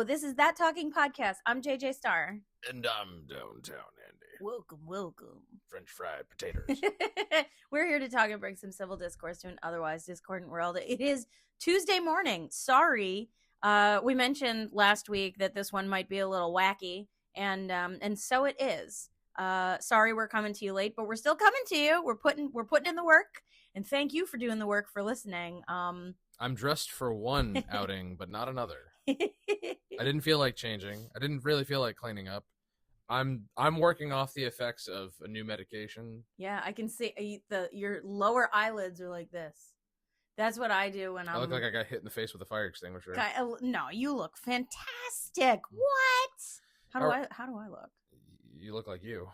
This is That Talking Podcast. I'm JJ Starr. And I'm downtown Andy. Welcome. French fried potatoes. We're here to talk and bring some civil discourse to an otherwise discordant world. It is Tuesday morning. Sorry. We mentioned last week that this one might be a little wacky, and so it is. Sorry we're coming to you late, but we're still coming to you. We're putting in the work, and thank you for doing the work for listening. I'm dressed for one outing, but not another. I didn't feel like changing. I didn't really feel like cleaning up. I'm working off the effects of a new medication. Yeah, I can see your lower eyelids are like this. That's what I do when I look like I got hit in the face with a fire extinguisher. No, you look fantastic. What? How do I look? You look like you.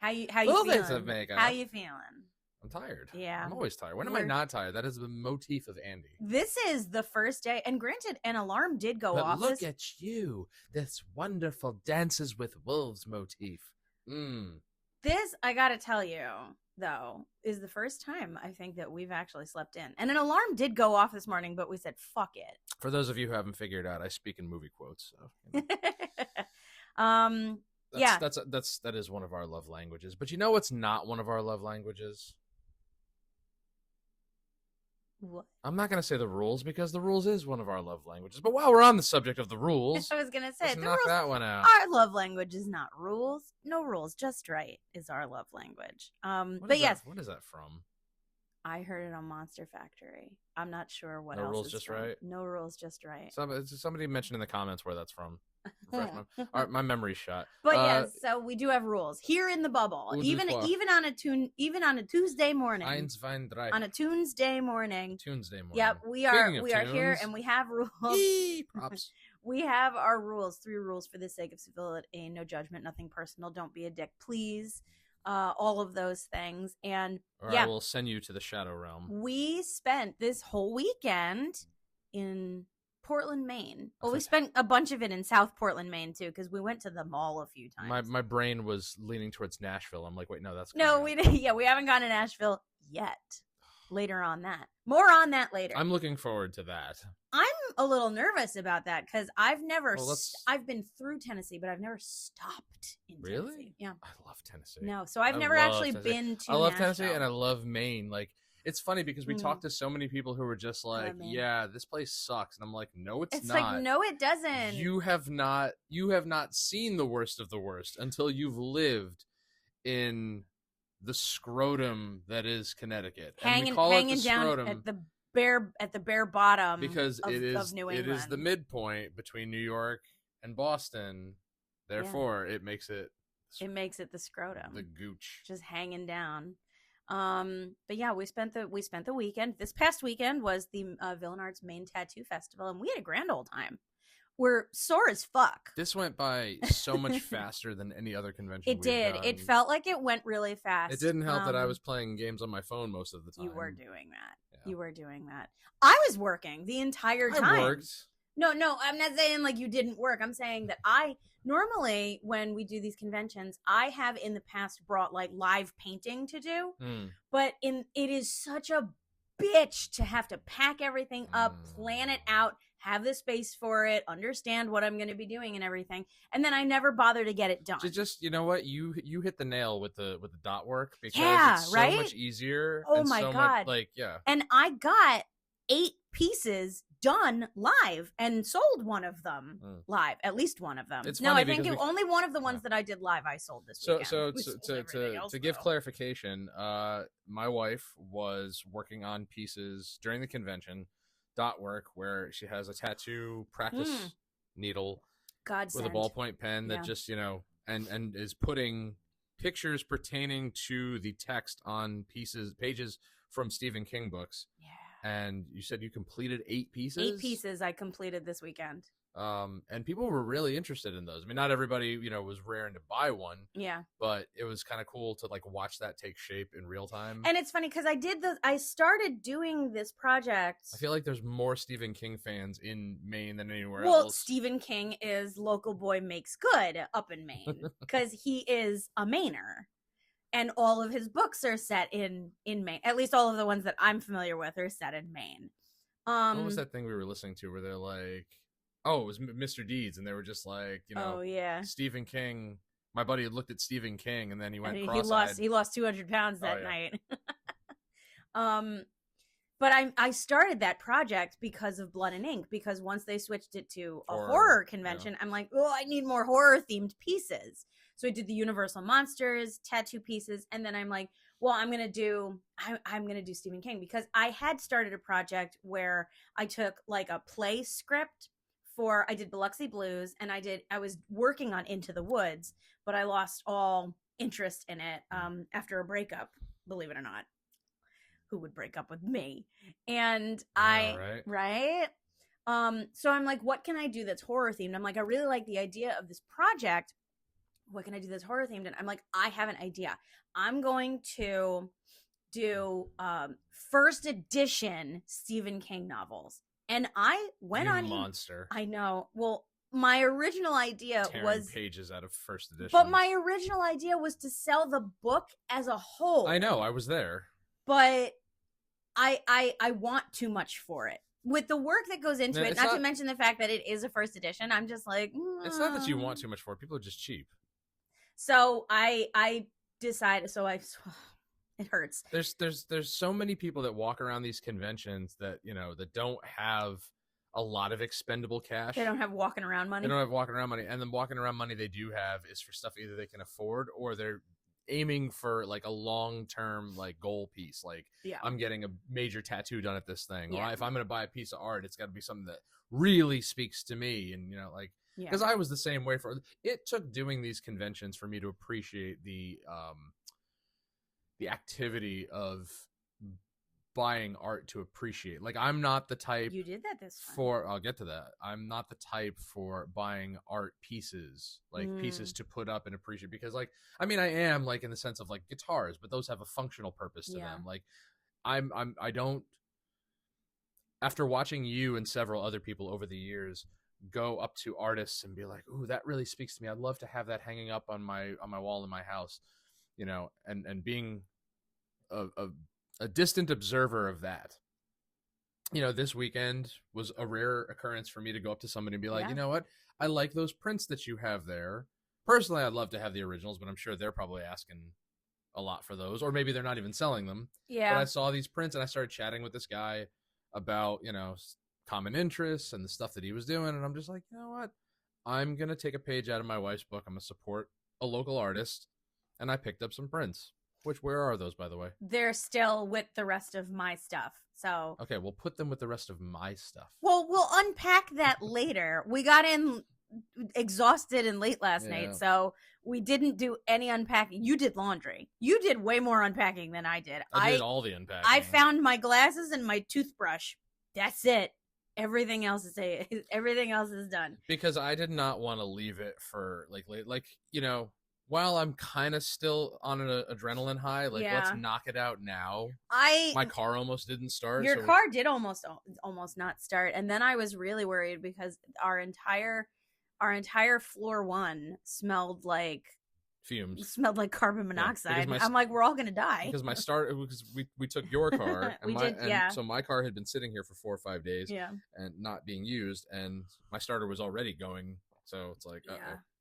How you Little feeling? things of makeup. How you feeling? I'm tired. Yeah. I'm always tired. When am I not tired? That is the motif of Andy. This is the first day, and granted, an alarm did go off. Look at you. This wonderful Dances with Wolves motif. This, I gotta tell you, though, is the first time I think that we've actually slept in. And an alarm did go off this morning, but we said, fuck it. For those of you who haven't figured out, I speak in movie quotes. So, that is one of our love languages. But you know what's not one of our love languages? What? I'm not going to say the rules because the rules is one of our love languages. But while we're on the subject of the rules, I was going to say, let's knock that one out. Our love language is not rules. No rules, just right is our love language. Yes. What is that from? I heard it on Monster Factory. I'm not sure what No else Rules, is Just from. Right? No Rules, Just Right. Somebody mentioned in the comments where that's from. All right, my memory's shot. But yes, so we do have rules here in the bubble. Even on a Tuesday morning. Eins, zwei, drei. On a Tuesday morning. Tuesday morning. Yep, we are here and we have rules. Props. We have our rules, 3 rules for the sake of civility, no judgment, nothing personal, don't be a dick, please. All of those things. And I will send you to the shadow realm. We spent this whole weekend in Portland, Maine. Well, we spent a bunch of it in South Portland, Maine, too, because we went to the mall a few times. My brain was leaning towards Nashville. I'm like, wait, no, that's we haven't gone to Nashville yet. Later on that. More on that later. I'm looking forward to that. I'm a little nervous about that because I've been through Tennessee, but I've never stopped in Tennessee. Really? Yeah. I love Tennessee. No, so I've never actually been to I love Nashville. Tennessee and I love Maine. Like, it's funny because we talked to so many people who were just like, yeah, this place sucks. And I'm like, no, it's not. Like, no, it doesn't. You have not seen the worst of the worst until you've lived in the scrotum that is Connecticut. Hanging down at the bare bottom because of New England. It is the midpoint between New York and Boston. Therefore, it makes it the scrotum. The gooch. Just hanging down. But yeah, we spent the weekend. This past weekend was the Villenards Maine Tattoo Festival, and we had a grand old time. We're sore as fuck. This went by so much faster than any other convention. It did. Done. It felt like it went really fast. It didn't help that I was playing games on my phone most of the time. You were doing that. Yeah. You were doing that. I was working the entire time. I worked. No, I'm not saying like you didn't work. I'm saying that I normally, when we do these conventions, I have in the past brought like live painting to do, but it is such a bitch to have to pack everything up, plan it out, have the space for it, understand what I'm going to be doing and everything, and then I never bother to get it done. Just you know what, you hit the nail with the dot work because it's so much easier. Oh my god! And I got 8 pieces done live and sold one of them live, at least one of them. I think only one of the ones that I did live I sold this weekend. To give clarification, my wife was working on pieces during the convention, dot work, where she has a tattoo practice needle with a ballpoint pen that just and is putting pictures pertaining to the text on pages from Stephen King books. Yeah. And you said you completed 8 pieces? 8 pieces I completed this weekend. And people were really interested in those. I mean, not everybody, was raring to buy one. Yeah. But it was kind of cool to like watch that take shape in real time. And it's funny because I started doing this project. I feel like there's more Stephen King fans in Maine than anywhere else. Well, Stephen King is local boy makes good up in Maine because he is a Mainer. And all of his books are set in Maine. At least all of the ones that I'm familiar with are set in Maine. What was that thing we were listening to where they're like, oh, it was Mr. Deeds, and they were just like, oh yeah, Stephen King. My buddy had looked at Stephen King, and then he went cross-eyed. He lost 200 pounds that night. But I started that project because of Blood and Ink, because once they switched it to a horror convention, I'm like, oh, I need more horror themed pieces. So I did the Universal Monsters tattoo pieces, and then I'm like, well, I'm gonna do Stephen King, because I had started a project where I took like a play script I did Biloxi Blues, and I was working on Into the Woods, but I lost all interest in it after a breakup, believe it or not. Who would break up with me? And right? So I'm like, what can I do that's horror themed? I'm like, I really like the idea of this project. What can I do that's horror themed? And I'm like, I have an idea. I'm going to do first edition Stephen King novels. And I went on monster. I know. Well, my original idea was pages out of first edition. But my original idea was to sell the book as a whole. I know, I was there. But I want too much for it. With the work that goes into it, not to mention the fact that it is a first edition, I'm just like, It's not that you want too much for it. People are just cheap. So I decided, it hurts. There's so many people that walk around these conventions that, that don't have a lot of expendable cash. They don't have walking around money. They don't have walking around money. And the walking around money they do have is for stuff either they can afford, or they're aiming for like a long-term like goal piece. Like, I'm getting a major tattoo done at this thing. Or if I'm going to buy a piece of art, it's got to be something that really speaks to me. And, because I was the same way. It took doing these conventions for me to appreciate the activity of buying art to appreciate. Like, I'm not the type. You did that this time. I'll get to that. I'm not the type for buying art pieces, like pieces to put up and appreciate, because I am like in the sense of like guitars, but those have a functional purpose to them. Like I don't, after watching you and several other people over the years go up to artists and be like, ooh, that really speaks to me. I'd love to have that hanging up on my wall in my house, and being a distant observer of that. This weekend was a rare occurrence for me to go up to somebody and be like, you know what? I like those prints that you have there. Personally, I'd love to have the originals, but I'm sure they're probably asking a lot for those, or maybe they're not even selling them. Yeah. But I saw these prints and I started chatting with this guy about, common interests and the stuff that he was doing. And I'm just like, you know what? I'm going to take a page out of my wife's book. I'm going to support a local artist. And I picked up some prints. Where are those, by the way? They're still with the rest of my stuff. So okay, we'll put them with the rest of my stuff. Well, we'll unpack that later. We got in exhausted and late last night, so we didn't do any unpacking. You did laundry. You did way more unpacking than I did. I did all the unpacking. I found my glasses and my toothbrush. That's it. Everything else is done. Because I did not want to leave it for while I'm kind of still on an adrenaline high, let's knock it out now. My car almost didn't start. Your car did almost not start, and then I was really worried because our entire floor one smelled like fumes. Smelled like carbon monoxide. I'm like, we're all gonna die. Because we took your car. So my car had been sitting here for 4 or 5 days, and not being used, and my starter was already going. So it's like,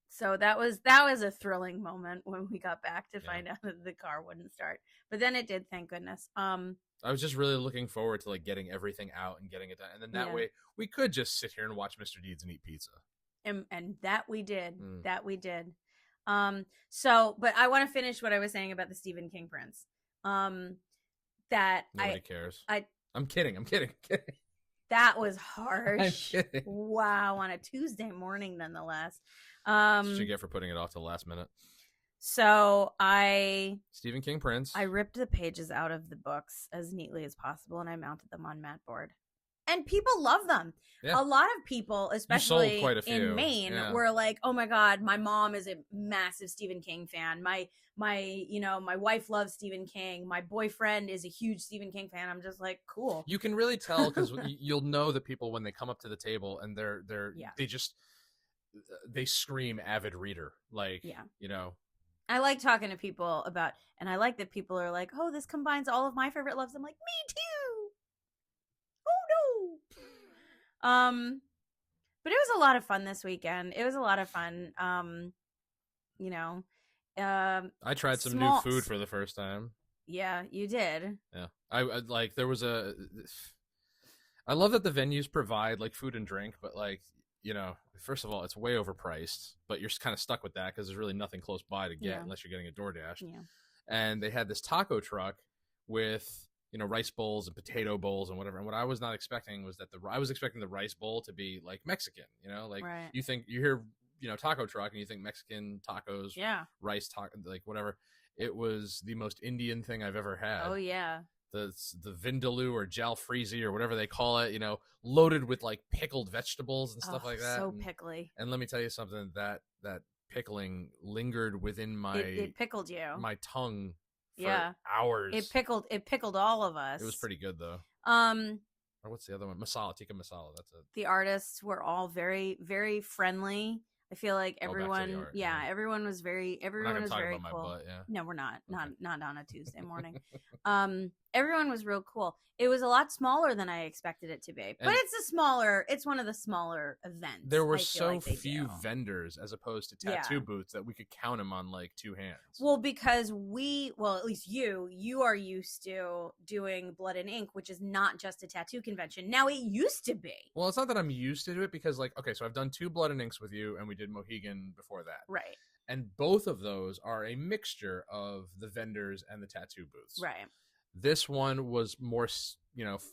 So that was a thrilling moment when we got back to find out that the car wouldn't start. But then it did, thank goodness. I was just really looking forward to getting everything out and getting it done. And then that way we could just sit here and watch Mr. Deeds and eat pizza. And that we did. That we did. But I want to finish what I was saying about the Stephen King prints. That nobody cares. I'm kidding. That was harsh. I'm kidding. Wow, on a Tuesday morning nonetheless. That's what you get for putting it off to the last minute. So Stephen King prints. I ripped the pages out of the books as neatly as possible, and I mounted them on mat board. And people love them. Yeah. A lot of people, especially in Maine, were like, "Oh my God, my mom is a massive Stephen King fan. My wife loves Stephen King. My boyfriend is a huge Stephen King fan." I'm just like, cool. You can really tell because you'll know the people when they come up to the table and they scream avid reader. I like talking to people about, and I like that people are like, "Oh, this combines all of my favorite loves." I'm like, me too. Oh no. But it was a lot of fun this weekend. It was a lot of fun. You know, I tried some new food for the first time. Yeah, you did. Yeah, I like there was a. I love that the venues provide like food and drink, but like first of all, it's way overpriced, but you're kind of stuck with that because there's really nothing close by to get unless you're getting a DoorDash. Yeah. And they had this taco truck with rice bowls and potato bowls and whatever. And what I was not expecting was that I was expecting the rice bowl to be like Mexican. Right. You hear taco truck and you think Mexican tacos, rice taco, like whatever. It was the most Indian thing I've ever had. Oh yeah. The vindaloo or jalfrezi or whatever they call it, loaded with like pickled vegetables and stuff like that. So pickly. And let me tell you something, that pickling lingered within my it pickled you. My tongue for hours. It pickled all of us. It was pretty good though. Or what's the other one? Masala, tikka masala. That's it. The artists were all very, very friendly. I feel like everyone, everyone was very, everyone was very cool. Butt, No, we're not. Okay. Not on a Tuesday morning. Everyone was real cool. It was a lot smaller than I expected it to be, but it's one of the smaller events. There were so few vendors as opposed to tattoo booths that we could count them on like two hands. Well, because at least you are used to doing Blood and Ink, which is not just a tattoo convention. Now it used to be. Well, it's not that I'm used to it because so I've done 2 Blood and Inks with you and we did Mohegan before that. Right. And both of those are a mixture of the vendors and the tattoo booths. Right. This one was more,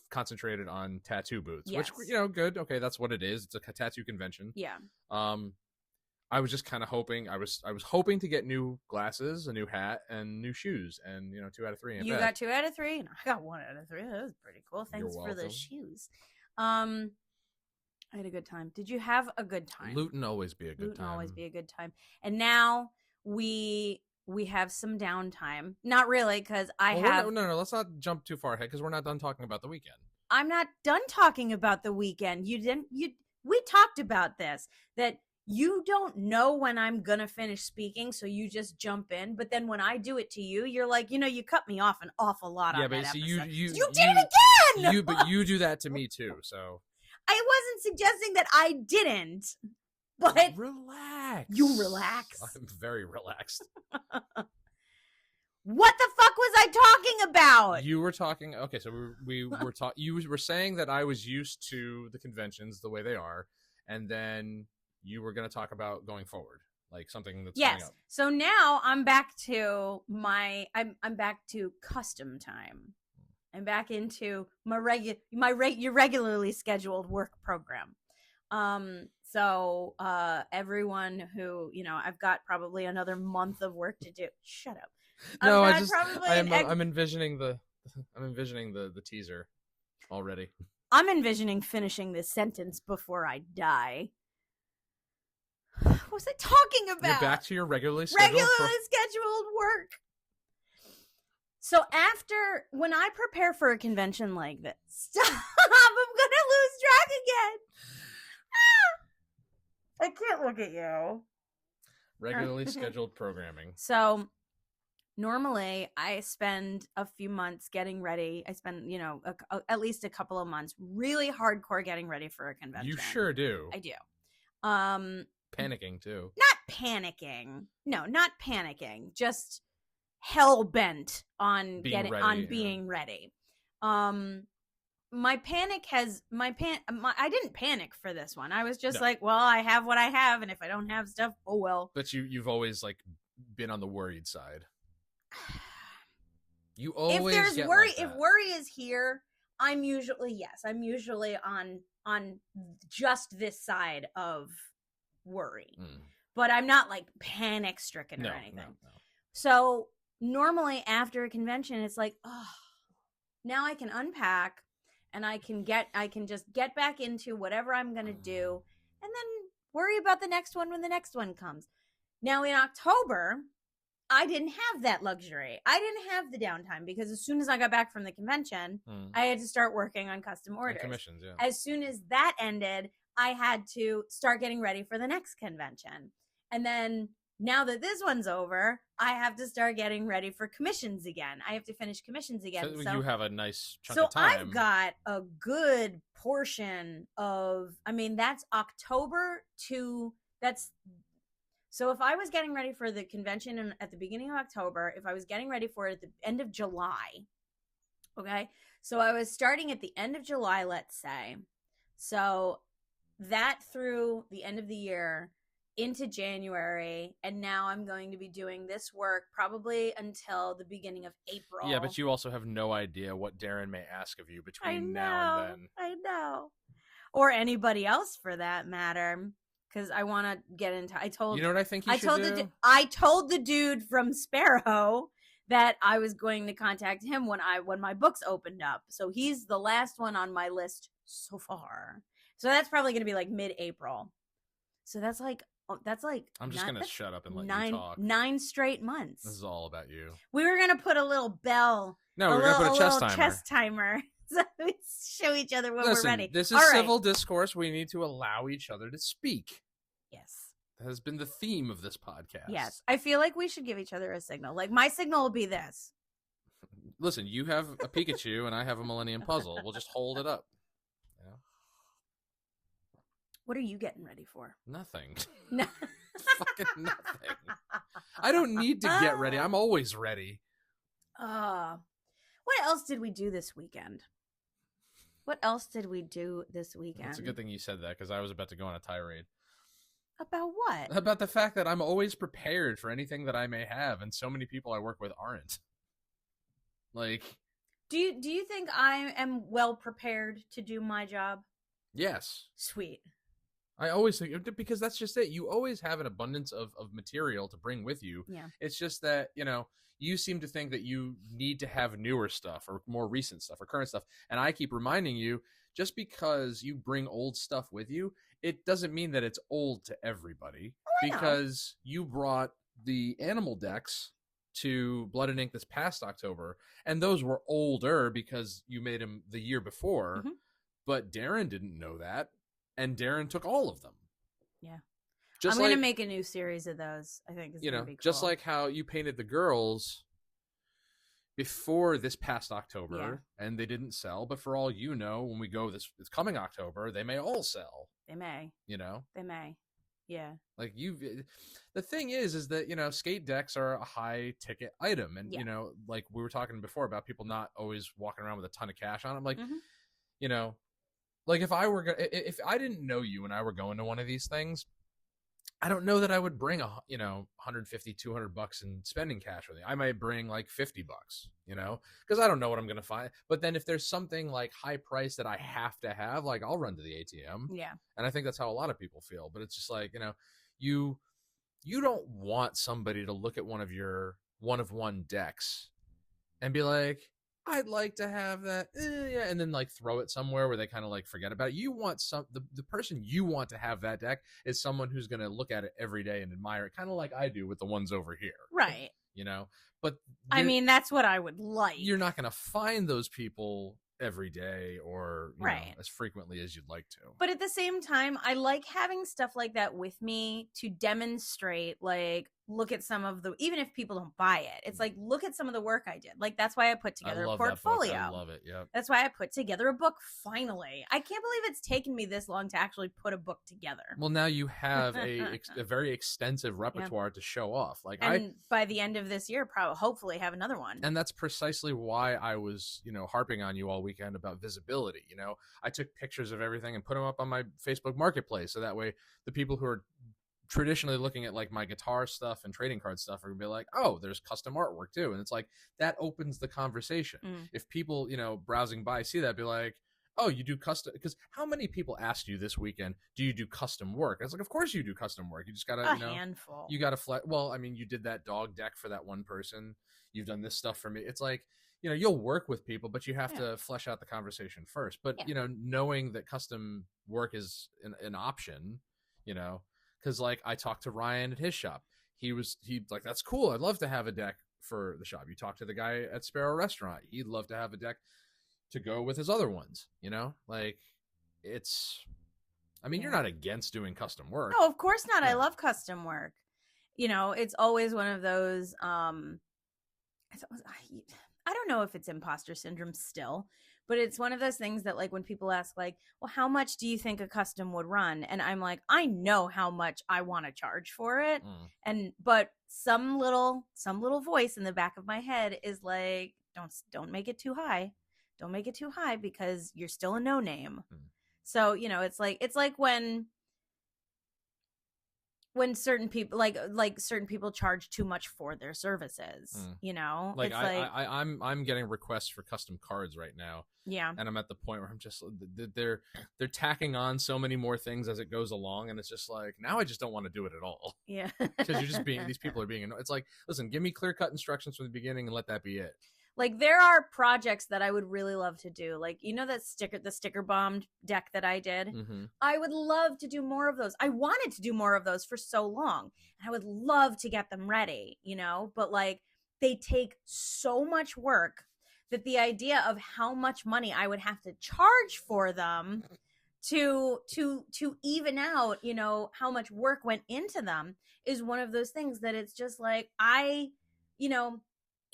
concentrated on tattoo booths, which, good. Okay, that's what it is. It's a tattoo convention. Yeah. I was just kind of hoping. I was hoping to get new glasses, a new hat, and new shoes, and 2 out of 3. You got 2 out of 3, and I got 1 out of 3. That was pretty cool. Thanks for the shoes. I had a good time. Did you have a good time? Luton always be a good time. Always be a good time. And now we have some downtime. Not really, because No, let's not jump too far ahead because we're not done talking about the weekend. I'm not done talking about the weekend. We talked about this, that you don't know when I'm gonna finish speaking, so you just jump in. But then when I do it to you, you're like, you cut me off an awful lot on that episode. You did it again! But you do that to me too, so... I wasn't suggesting that I didn't, but relax. You relax. I'm very relaxed. What the fuck was I talking about? You were talking. Okay, so we were talking. You were saying that I was used to the conventions the way they are, and then you were going to talk about going forward, like something that's coming up. So now I'm back to I'm back to custom time. I'm back into your regularly scheduled work program. So everyone who, I've got probably another month of work to do. Shut up. No, I'm envisioning the teaser already. I'm envisioning finishing this sentence before I die. What was I talking about? You're back to your regularly scheduled work. So when I prepare for a convention like this, stop, I'm going to lose track again. I can't look at you. Regularly scheduled programming. So normally I spend a few months getting ready. I spend, at least a couple of months really hardcore getting ready for a convention. You sure do. I do. Panicking too. Not panicking. No, not panicking. Just hell bent on being ready. I didn't panic for this one. I was just like, well, I have what I have, and if I don't have stuff, oh well. But you've always been on the worried side. You always if worry is here, I'm usually on just this side of worry. But I'm not panic stricken or anything. No. So normally after a convention, it's like, oh, now I can unpack and I can just get back into whatever I'm going to do and then worry about the next one when the next one comes. Now in October, I didn't have that luxury. I didn't have the downtime because as soon as I got back from the convention, I had to start working on custom orders. And commissions, yeah. As soon as that ended, I had to start getting ready for the next convention. And then now that this one's over, I have to start getting ready for commissions again. I have to finish commissions again. So you have a nice chunk of time. So I've got a good portion of, I mean, that's October to, so if I was getting ready for the convention at the beginning of October, if I was getting ready for it at the end of July, okay? So I was starting at the end of July, let's say. So that through the end of the year into January, and now I'm going to be doing this work probably until the beginning of April. Yeah, but you also have no idea what Darren may ask of you between now and then. I know. Or anybody else for that matter. Because I want to get into. You know what I think you should do? I told the dude from Sparrow that I was going to contact him when my books opened up. So he's the last one on my list so far. So that's probably going to be like mid-April. So that's like I'm just going to shut up and let you talk. 9 straight months. This is all about you. We were going to put a little bell. No, we're going to put a chess timer. So we show each other when we're ready. This is civil discourse. We need to allow each other to speak. Yes. That has been the theme of this podcast. Yes. I feel like we should give each other a signal. Like my signal will be this. Listen, you have a Pikachu and I have a Millennium Puzzle. We'll just hold it up. Yeah. What are you getting ready for? Nothing. No. Fucking nothing. I don't need to get ready. I'm always ready. What else did we do this weekend? That's a good thing you said that because I was about to go on a tirade. About what? About the fact that I'm always prepared for anything that I may have, and so many people I work with aren't. Like, do you think I am well prepared to do my job? Yes. Sweet. I always think, because that's just it. You always have an abundance of material to bring with you. Yeah. It's just that, you seem to think that you need to have newer stuff or more recent stuff or current stuff. And I keep reminding you, just because you bring old stuff with you, it doesn't mean that it's old to everybody. Because you brought the animal decks to Blood and Ink this past October, and those were older because you made them the year before. Mm-hmm. But Darren didn't know that, and Darren took all of them. Yeah. I'm going to make a new series of those. I think it's going to be cool. Just like how you painted the girls before this past October, and they didn't sell. But for all you know, when we go this coming October, they may all sell. They may. They may. Yeah. Like the thing is that, skate decks are a high ticket item. And, like we were talking before about people not always walking around with a ton of cash on them. Like, like if I didn't know you and I were going to one of these things, I don't know that I would bring $150, $200 in spending cash with me. I might bring like $50, because I don't know what I'm going to find. But then if there's something like high price that I have to have, like I'll run to the ATM. Yeah. And I think that's how a lot of people feel. But it's just like, you don't want somebody to look at one of your one-of-one decks and be like, I'd like to have that, yeah, and then like throw it somewhere where they kind of like forget about it. You want the person you want to have that deck is someone who's going to look at it every day and admire it, kind of like I do with the ones over here. Right. But I mean, that's what I would like. You're not going to find those people every day or as frequently as you'd like to. But at the same time, I like having stuff like that with me to demonstrate, like, look at some of even if people don't buy it, it's like, look at some of the work I did. Like, that's why I put together a portfolio. I love it. Yeah. That's why I put together a book. Finally, I can't believe it's taken me this long to actually put a book together. Well, now you have a very extensive repertoire to show off. By the end of this year, hopefully have another one. And that's precisely why I was, harping on you all weekend about visibility. I took pictures of everything and put them up on my Facebook Marketplace. So that way the people who are traditionally looking at like my guitar stuff and trading card stuff are gonna be like, oh, there's custom artwork too. And it's like, that opens the conversation. If people, browsing by see that, be like, oh, you do custom, because how many people asked you this weekend, do you do custom work? I was like, of course you do custom work. You just gotta, a handful. You gotta well, I mean, you did that dog deck for that one person. You've done this stuff for me. It's like, you'll work with people, but you have to flesh out the conversation first. But, knowing that custom work is an option, because like I talked to Ryan at his shop. He'd like, that's cool. I'd love to have a deck for the shop. You talk to the guy at Sparrow Restaurant. He'd love to have a deck to go with his other ones, like you're not against doing custom work. No, of course not. I love custom work. you know, it's always one of those, I don't know if it's imposter syndrome still, but it's one of those things that, like, when people ask, like, well, how much do you think a custom would run? And I'm like, I know how much I want to charge for it. But some little voice in the back of my head is like, don't make it too high. Don't make it too high because you're still a no name. So, you know, it's like when certain people like certain people charge too much for their services, you know, like, I'm getting requests for custom cards right now. Yeah. And I'm at the point where I'm just, they're tacking on so many more things as it goes along. And it's just like, now I just don't want to do it at all. Yeah. Because you're just these people are being, it's like, listen, give me clear cut instructions from the beginning and let that be it. Like, there are projects that I would really love to do. Like, you know, the sticker bombed deck that I did? I would love to do more of those. I wanted to do more of those for so long. And I would love to get them ready, you know? But, like, they take so much work that the idea of how much money I would have to charge for them to even out, you know, how much work went into them is one of those things that it's just like, you know,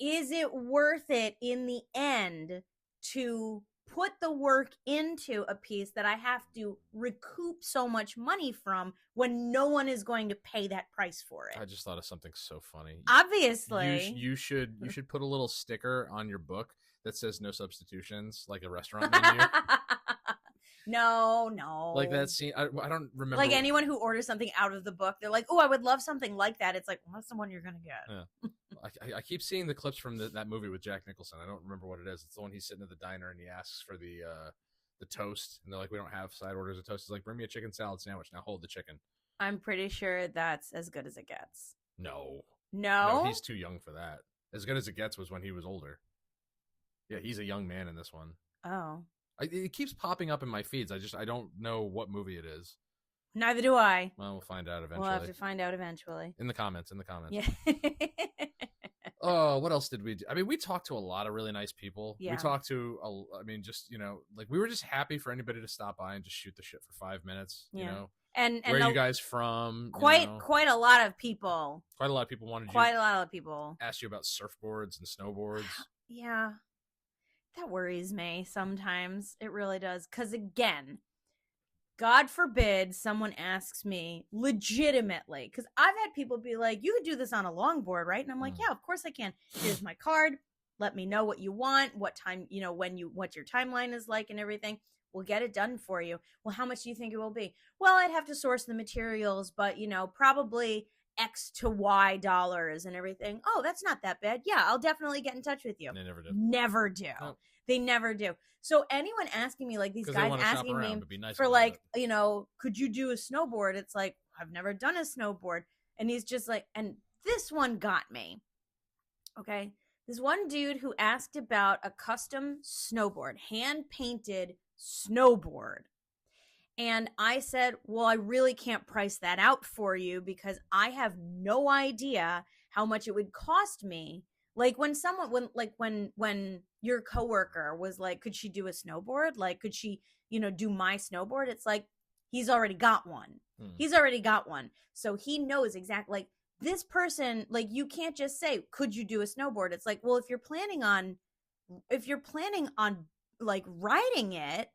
is it worth it in the end to put the work into a piece that I have to recoup so much money from when no one is going to pay that price for it? I just thought of something so funny. Obviously. You should put a little sticker on your book that says no substitutions, like a restaurant menu. No. Like that scene, I don't remember. Like, anyone who orders something out of the book, they're like, oh, I would love something like that. It's like, well, that's the one you're going to get. Yeah. I keep seeing the clips from that movie with Jack Nicholson. I don't remember what it is. It's the one he's sitting at the diner and he asks for the toast. And they're like, we don't have side orders of toast. He's like, bring me a chicken salad sandwich. Now hold the chicken. I'm pretty sure that's as good as it gets. No, No, he's too young for that. As good as it gets was when he was older. Yeah, he's a young man in this one. Oh. It keeps popping up in my feeds. I don't know what movie it is. Neither do I. Well, we'll find out eventually. We'll have to find out eventually. In the comments. Yeah. Oh, what else did we do? I mean, we talked to a lot of really nice people. Yeah. We talked to, just, you know, like, we were just happy for anybody to stop by and just shoot the shit for 5 minutes, you know? And where are you guys from? Quite a lot of people. Quite a lot of people wanted Quite a lot of people. Asked you about surfboards and snowboards. Yeah. That worries me sometimes. It really does. Because, again, God forbid someone asks me legitimately, because I've had people be like, you could do this on a longboard, right? And I'm like, yeah, of course I can. Here's my card. Let me know what you want, what time, you know, what your timeline is like and everything. We'll get it done for you. Well, how much do you think it will be? Well, I'd have to source the materials, but, you know, probably X to Y dollars and everything. Oh, that's not that bad. Yeah, I'll definitely get in touch with you. They never do. Never do. No. They never do. So anyone asking me, like, these guys asking me nice for, like, you know, could you do a snowboard? It's like, I've never done a snowboard. And he's just like, and this one got me. Okay. This one dude who asked about a custom snowboard, hand-painted snowboard. And I said, well, I really can't price that out for you because I have no idea how much it would cost me. Like, when your coworker was like, could she do a snowboard? Like, could she, you know, do my snowboard? It's like, he's already got one. He's already got one. So he knows exactly, like, this person, like, you can't just say, could you do a snowboard? It's like, well, if you're planning on like riding it,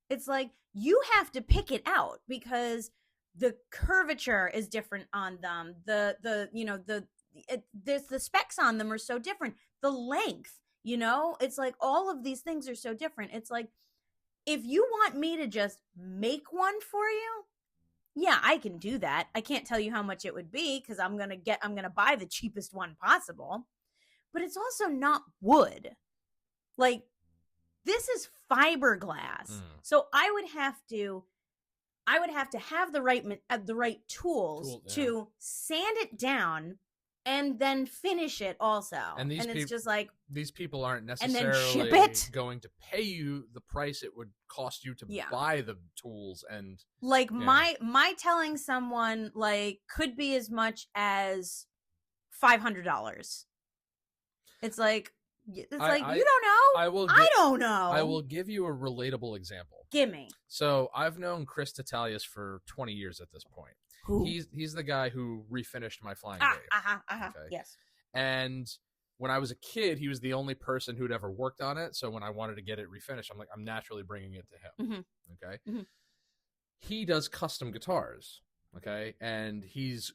it's like, you have to pick it out because the curvature is different on them. There's the specs on them are so different. The length, you know, it's like all of these things are so different. It's like, if you want me to just make one for you, yeah, I can do that. I can't tell you how much it would be because I'm going to buy the cheapest one possible. But it's also not wood. Like, this is fiberglass. So I would have to have the right tools to sand it down and then finish it also. And it's just like, these people aren't necessarily ship it? going to pay you the price it would cost you to buy the tools. And like, my telling someone, like, could be as much as $500. It's like, you don't know. I don't know. I will give you a relatable example. Give me. So I've known Chris Tatalius for 20 years at this point. Who? He's the guy who refinished my Flying Dave. Okay. Yes. And when I was a kid, he was the only person who'd ever worked on it. So when I wanted to get it refinished, I'm naturally bringing it to him. Okay. He does custom guitars. Okay. And he's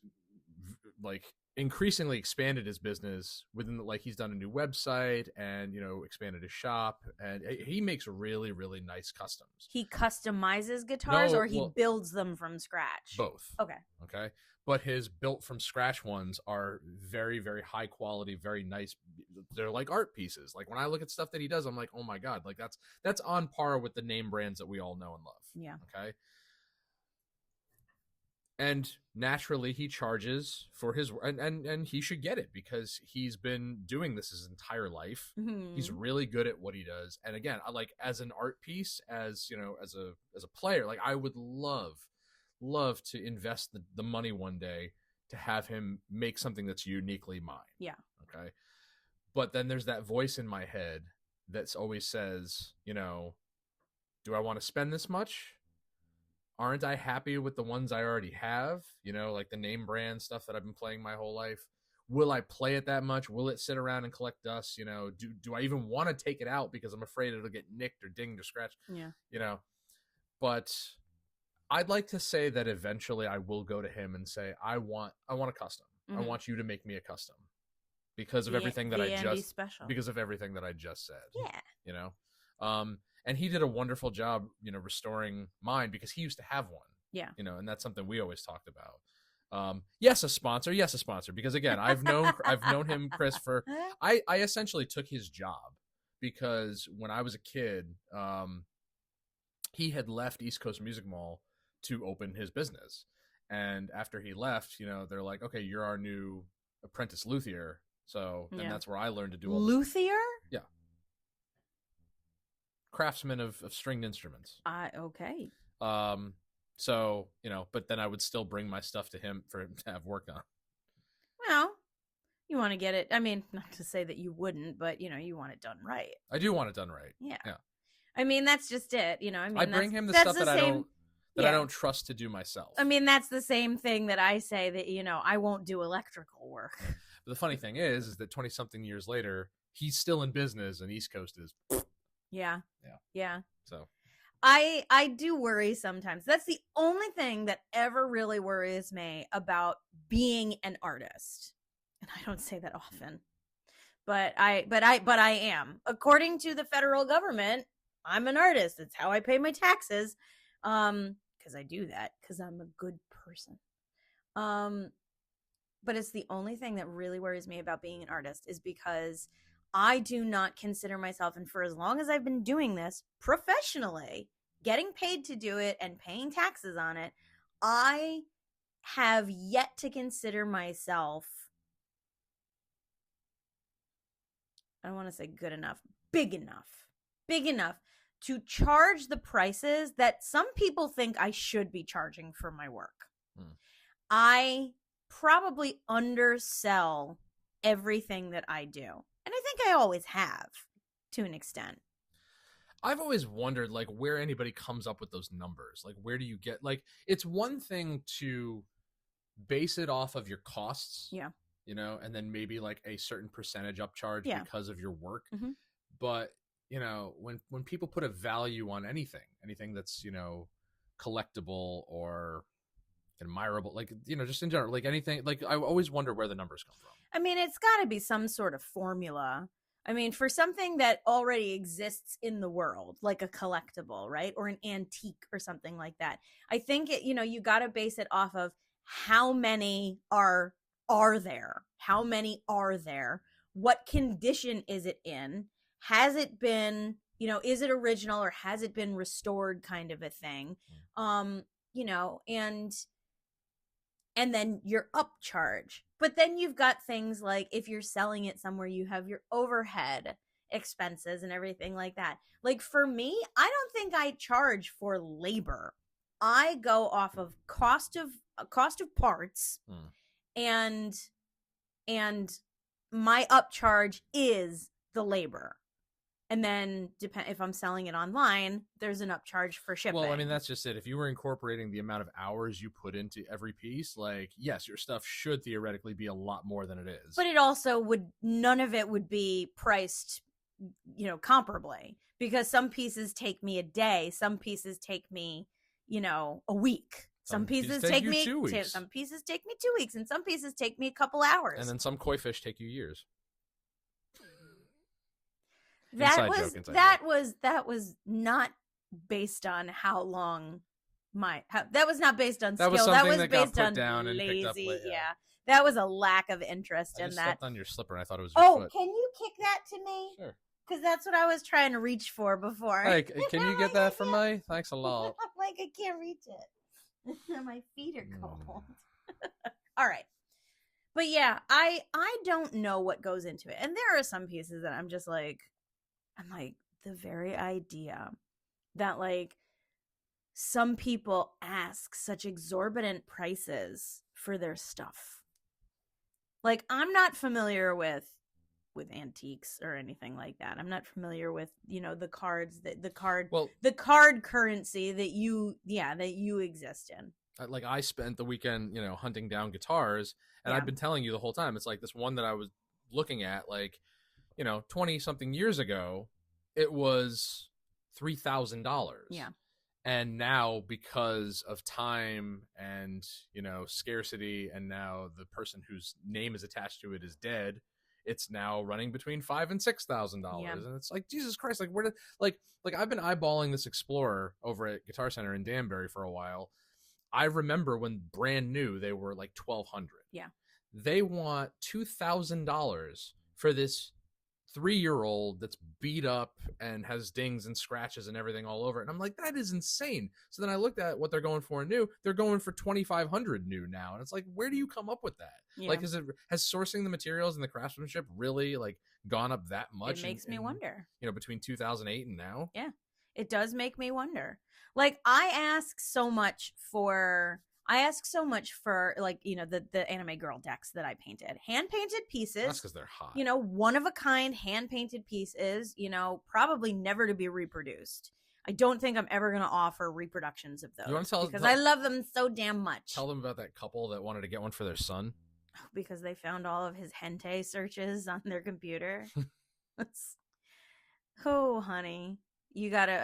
like increasingly expanded his business within he's done a new website and expanded his shop, and he makes really, really nice customs. He customizes guitars or he builds them from scratch? Both. Okay, but his built from scratch ones are very, very high quality, very nice. They're like art pieces. Like when I look at stuff that he does, I'm like, oh my god, like that's on par with the name brands that we all know and love. Yeah. Okay. And naturally, he charges for his and he should get it because he's been doing this his entire life. He's really good at what he does. And again, I like as an art piece, as as a player, like I would love to invest the money one day to have him make something that's uniquely mine. Yeah. Okay. But then there's that voice in my head that always says, do I want to spend this much? Aren't I happy with the ones I already have? Like the name brand stuff that I've been playing my whole life. Will I play it that much? Will it sit around and collect dust? Do I even want to take it out because I'm afraid it'll get nicked or dinged or scratched? Yeah. But I'd like to say that eventually I will go to him and say, I want a custom. I want you to make me a custom because of everything that because of everything that I just said. Yeah. And he did a wonderful job, restoring mine because he used to have one. Yeah. And that's something we always talked about. Yes, a sponsor. Because again, I've known him, Chris, for I essentially took his job because when I was a kid, he had left East Coast Music Mall to open his business. And after he left, they're like, okay, you're our new apprentice luthier. So then that's where I learned to do all luthier. Yeah. Craftsman of stringed instruments. Okay. So, but then I would still bring my stuff to him for him to have work on. Well, you want to get it. I mean, not to say that you wouldn't, but you want it done right. I do want it done right. Yeah. I mean, that's just it. I bring him the stuff that I don't trust to do myself. I mean, that's the same thing that I say that, I won't do electrical work. But the funny thing is that 20 something years later, he's still in business and East Coast is. Yeah. So I do worry sometimes. That's the only thing that ever really worries me about being an artist. And I don't say that often. But I am. According to the federal government, I'm an artist. It's how I pay my taxes. Because I do that because I'm a good person. But it's the only thing that really worries me about being an artist is because I do not consider myself, and for as long as I've been doing this professionally, getting paid to do it and paying taxes on it, I have yet to consider myself, I don't want to say good enough, big enough to charge the prices that some people think I should be charging for my work. I probably undersell everything that I do. And I think I always have, to an extent. I've always wondered, where anybody comes up with those numbers. Where do you get, it's one thing to base it off of your costs. Yeah. And then maybe, a certain percentage upcharge because of your work. But, when people put a value on anything that's, collectible or admirable, just in general, anything, I always wonder where the numbers come from. I mean, it's got to be some sort of formula. I mean, for something that already exists in the world, like a collectible, right? Or an antique or something like that. I think you got to base it off of how many are there? How many are there? What condition is it in? Has it been, is it original or has it been restored kind of a thing? And then your upcharge. But then you've got things like if you're selling it somewhere, you have your overhead expenses and everything like that. For me, I don't think I charge for labor. I go off of cost of parts, and my upcharge is the labor. And then if I'm selling it online, there's an upcharge for shipping. Well, I mean, that's just it. If you were incorporating the amount of hours you put into every piece, like, yes, your stuff should theoretically be a lot more than it is. But it also none of it would be priced, comparably, because some pieces take me a day, some pieces take me, a week. Some pieces take me 2 weeks. Some pieces take me 2 weeks, and some pieces take me a couple hours. And then some koi fish take you years. That was not based on how long that was not based on skill. That was based on lazy. Yeah. That was a lack of interest in that. Stepped on your slipper and I thought it was your foot. Can you kick that to me? Sure. Because that's what I was trying to reach for before. Hey, can you get that for me? Thanks a lot. I'm like, I can't reach it. My feet are cold. All right. But yeah, I don't know what goes into it. And there are some pieces that I'm like, the very idea that like some people ask such exorbitant prices for their stuff. Like, I'm not familiar with antiques or anything like that. I'm not familiar with, the cards, the card currency that you exist in. Like, I spent the weekend, hunting down guitars, and I've been telling you the whole time, it's like this one that I was looking at, like, 20 something years ago, it was $3,000. Yeah. And now, because of time and, scarcity, and now the person whose name is attached to it is dead, it's now running between $5,000 and $6,000. Yeah. And it's like, Jesus Christ, like, where did, like I've been eyeballing this Explorer over at Guitar Center in Danbury for a while. I remember when brand new, they were like $1,200. Yeah. They want $2,000 for this 3-year-old that's beat up and has dings and scratches and everything all over it. And I'm like, that is insane. So then I looked at what they're going for new. They're going for $2,500 new now. And it's like, where do you come up with that? Yeah. Like, has sourcing the materials and the craftsmanship really like gone up that much? It makes me wonder. Between 2008 and now? Yeah, it does make me wonder. Like, I ask so much for like, the Anime Girl decks that I painted. Hand-painted pieces. That's because they're hot. One-of-a-kind hand-painted pieces, probably never to be reproduced. I don't think I'm ever going to offer reproductions of those. You want to because I love them so damn much. Tell them about that couple that wanted to get one for their son. Because they found all of his hentai searches on their computer. Oh, honey. You gotta,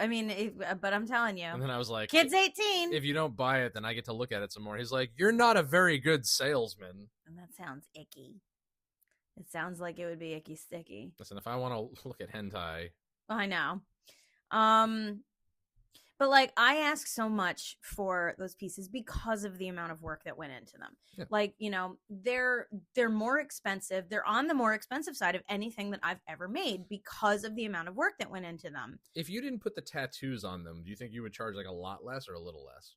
but I'm telling you. And then I was like, kid's 18. If you don't buy it, then I get to look at it some more. He's like, you're not a very good salesman. And that sounds icky. It sounds like it would be icky sticky. Listen, if I want to look at hentai. I know. But like, I ask so much for those pieces because of the amount of work that went into them. Yeah. Like, they're more expensive. They're on the more expensive side of anything that I've ever made because of the amount of work that went into them. If you didn't put the tattoos on them, do you think you would charge like a lot less or a little less?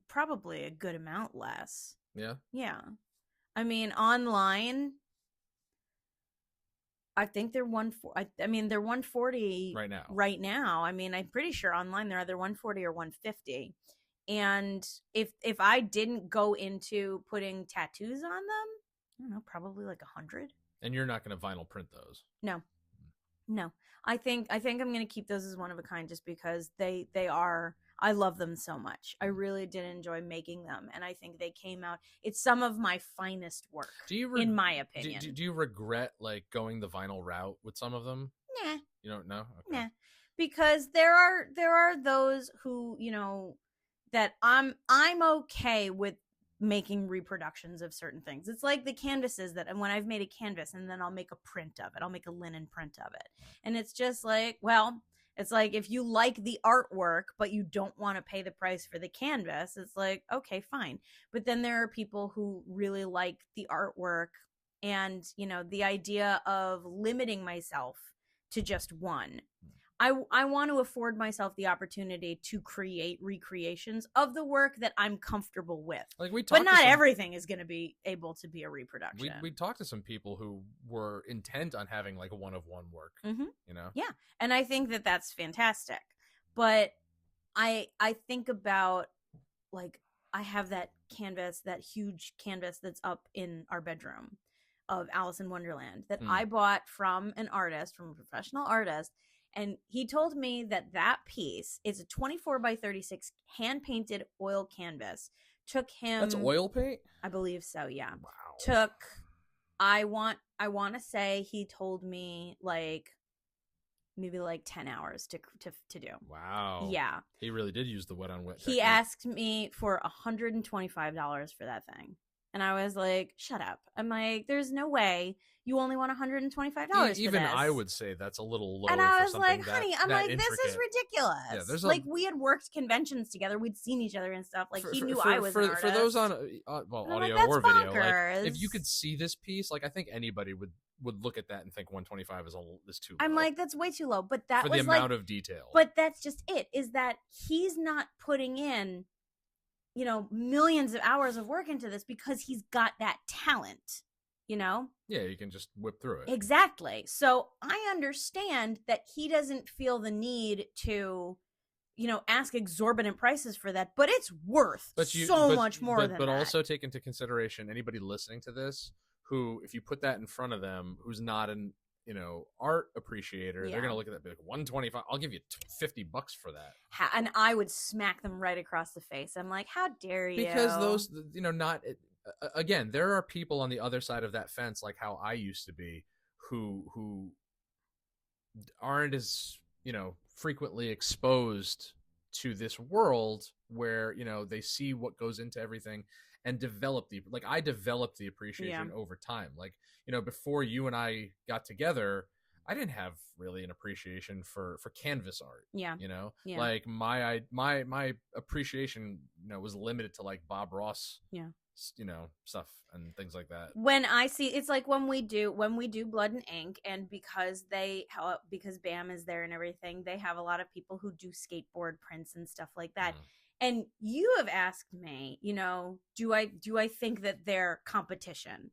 Probably a good amount less. Yeah? Yeah. Online, I think they're they're 140 right now. Right now, I'm pretty sure online they're either 140 or 150. And if I didn't go into putting tattoos on them, I don't know, probably like 100. And you're not going to vinyl print those? No. I think I'm going to keep those as one of a kind just because they are. I love them so much. I really did enjoy making them, and I think they came out. It's some of my finest work, in my opinion. Do you regret like going the vinyl route with some of them? Nah. You don't know? Okay. Nah. Because there are those who, that I'm okay with making reproductions of certain things. It's like the canvases and when I've made a canvas and then I'll make a print of it. I'll make a linen print of it. And it's just like, well, it's like if you like the artwork, but you don't want to pay the price for the canvas, it's like, okay, fine. But then there are people who really like the artwork and, the idea of limiting myself to just one. I want to afford myself the opportunity to create recreations of the work that I'm comfortable with. Like but not everything is going to be able to be a reproduction. We talked to some people who were intent on having like a one-of-one work, Yeah, and I think that that's fantastic. But I think about, like, I have that huge canvas that's up in our bedroom of Alice in Wonderland that I bought from a professional artist. And he told me that piece is a 24 by 36 hand painted oil canvas. Took him. That's oil paint? I believe so, yeah. Wow. I want to say he told me maybe 10 hours to do. Wow. Yeah. He really did use the wet on wet technique. He asked me for $125 for that thing. And I was like, shut up. I'm like, there's no way you only want $125 for this. Even I would say that's a little low. And I was like, honey, this is ridiculous. Yeah, there's we had worked conventions together. We'd seen each other and stuff. He knew I was an artist. For those on audio or video, if you could see this piece, I think anybody would look at that and think 125 is too low. I'm like, that's way too low. But that for was the amount of detail. But that's just it, is that he's not putting in millions of hours of work into this because he's got that talent, Yeah, you can just whip through it. Exactly. So I understand that he doesn't feel the need to, ask exorbitant prices for that, but it's worth much more than that. But also take into consideration anybody listening to this who, if you put that in front of them, who's not an art appreciator, they're gonna look at that and be like, 125, I'll give you $50 for that. And I would smack them right across the face. I'm like, how dare you? Because those, again, there are people on the other side of that fence, like how I used to be, who aren't as frequently exposed to this world where they see what goes into everything and develop I developed the appreciation over time. Before you and I got together, I didn't have really an appreciation for canvas art. Yeah. My appreciation, was limited to Bob Ross. Yeah. Stuff and things like that. When I see, it's like when we do Blood and Ink, and because BAM is there and everything, they have a lot of people who do skateboard prints and stuff like that. And you have asked me, do I think that they're competition?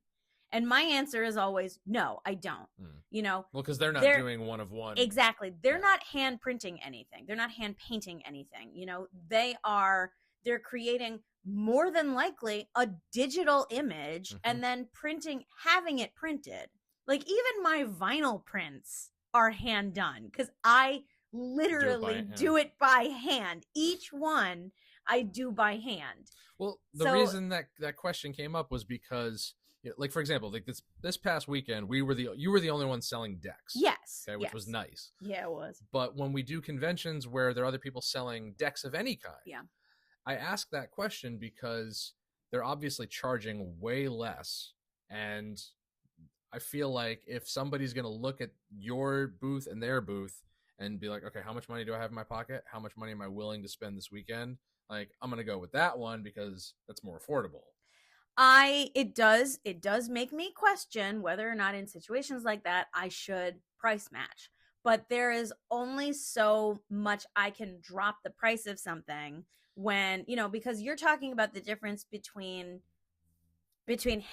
And my answer is always, no, I don't. Well, because they're not doing one of one. Exactly. They're not hand printing anything. They're not hand painting anything. They're creating more than likely a digital image and then having it printed. Even my vinyl prints are hand done because I literally do it by hand. Each one I do by hand. Well, the reason that question came up was because, for example, this past weekend, you were the only one selling decks. Yes. Okay, which was nice. Yeah, it was. But when we do conventions where there are other people selling decks of any kind, I ask that question because they're obviously charging way less, and I feel like if somebody's going to look at your booth and their booth and be like, okay, how much money do I have in my pocket? How much money am I willing to spend this weekend? I'm going to go with that one because that's more affordable. It does make me question whether or not in situations like that I should price match. But there is only so much I can drop the price of something when, because you're talking about the difference between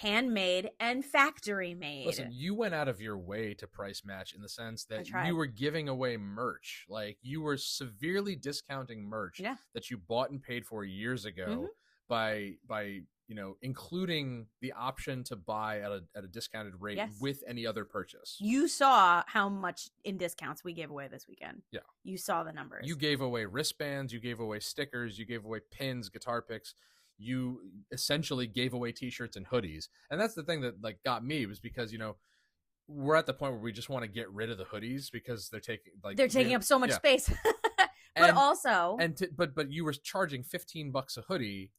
handmade and factory made. Listen, you went out of your way to price match in the sense that you were giving away merch. You were severely discounting merch that you bought and paid for years ago by including the option to buy at a discounted rate with any other purchase. You saw how much in discounts we gave away this weekend. Yeah. You saw the numbers. You gave away wristbands, you gave away stickers, you gave away pins, guitar picks. You essentially gave away t-shirts and hoodies. And that's the thing that got me, was because, we're at the point where we just want to get rid of the hoodies because they're taking up so much space. But you were charging $15 a hoodie,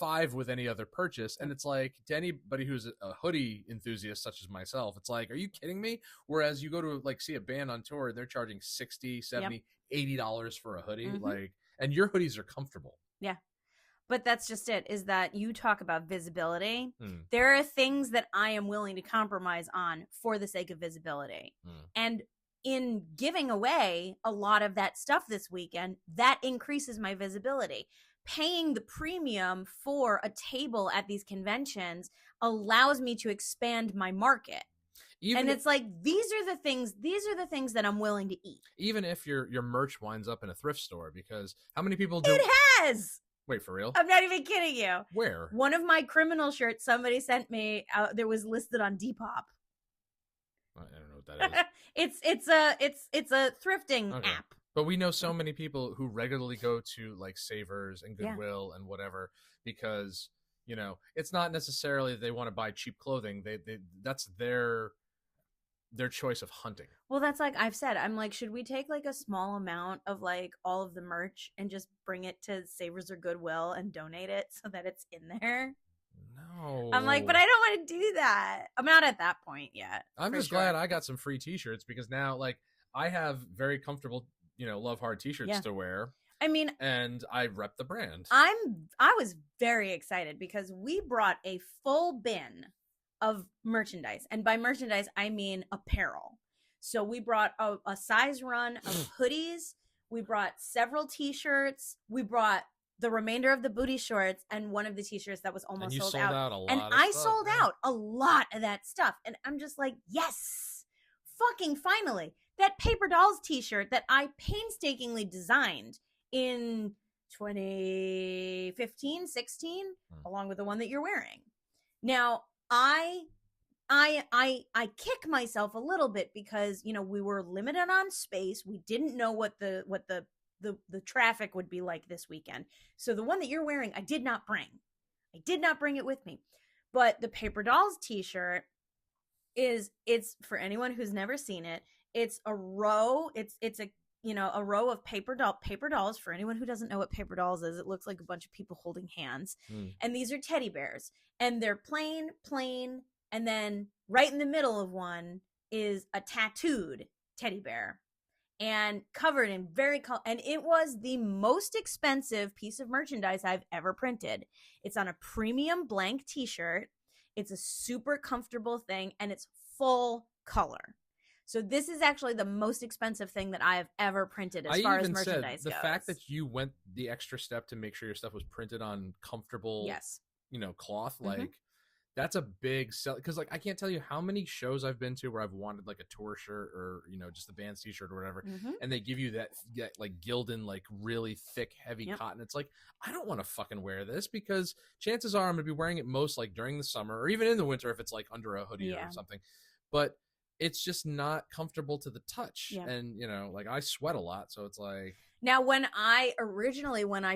$5 with any other purchase, and it's to anybody who's a hoodie enthusiast such as myself, it's are you kidding me? Whereas you go to see a band on tour, they're charging $60, $70, $80 for a hoodie, and your hoodies are comfortable. Yeah. But that's just it, is that you talk about visibility. There are things that I am willing to compromise on for the sake of visibility. And in giving away a lot of that stuff this weekend, that increases my visibility. Paying the premium for a table at these conventions allows me to expand my market. And it's these are the things that I'm willing to eat. Even if your merch winds up in a thrift store, because how many people do it has? Wait, for real? I'm not even kidding you. Where? One of my criminal shirts somebody sent me, there was listed on Depop. I don't know what that is. it's a thrifting app. But we know so many people who regularly go to like Savers and Goodwill and whatever, because, you know, it's not necessarily they want to buy cheap clothing. They that's their choice of hunting. Well, that's like I've said, I'm like, should we take like a small amount of like all of the merch and just bring it to Savers or Goodwill and donate it so that it's in there? No. I'm like, but I don't want to do that. I'm not at that point yet. I'm just glad I got some free t-shirts, because now like I have very comfortable, you know, Love Hard t-shirts to wear. I mean, and I rep the brand. I was very excited because we brought a full bin of merchandise, and by merchandise I mean apparel. So we brought a size run of hoodies, we brought several t-shirts, we brought the remainder of the booty shorts, and one of the t-shirts that was almost sold out. And I sold out a lot of that stuff, and I'm just like, yes, fucking finally. That Paper Dolls t-shirt that I painstakingly designed in 2015, 16, along with the one that you're wearing. Now, I kick myself a little bit because, you know, we were limited on space. We didn't know what the traffic would be like this weekend. So the one that you're wearing, I did not bring. I did not bring it with me. But the Paper Dolls t-shirt it's for anyone who's never seen it. It's a row. It's a, you know, a row of paper dolls. For anyone who doesn't know what Paper Dolls is, it looks like a bunch of people holding hands. And these are teddy bears, and they're plain, and then right in the middle of one is a tattooed teddy bear and covered in and it was the most expensive piece of merchandise I've ever printed. It's on a premium blank t-shirt. It's a super comfortable thing, and it's full color. So this is actually the most expensive thing that I have ever printed as far as merchandise goes. The fact that you went the extra step to make sure your stuff was printed on comfortable, you know, cloth, like that's a big sell. Because like I can't tell you how many shows I've been to where I've wanted like a tour shirt or, you know, just the band's t-shirt or whatever, and they give you that like Gildan, like really thick, heavy cotton. It's like, I don't want to fucking wear this, because chances are I'm gonna be wearing it most like during the summer or even in the winter if it's like under a hoodie or something. But it's just not comfortable to the touch. And, you know, like I sweat a lot. So it's like. Now, when I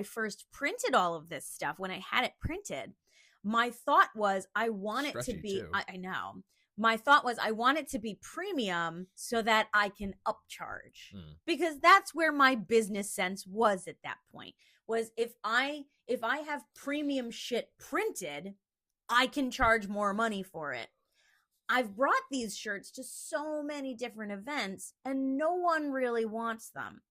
first printed all of this stuff, when I had it printed, my thought was I want it to be, I know. My thought was I want it to be premium so that I can upcharge. Because that's where my business sense was at that point. Was if I have premium shit printed, I can charge more money for it. I've brought these shirts to so many different events, and no one really wants them.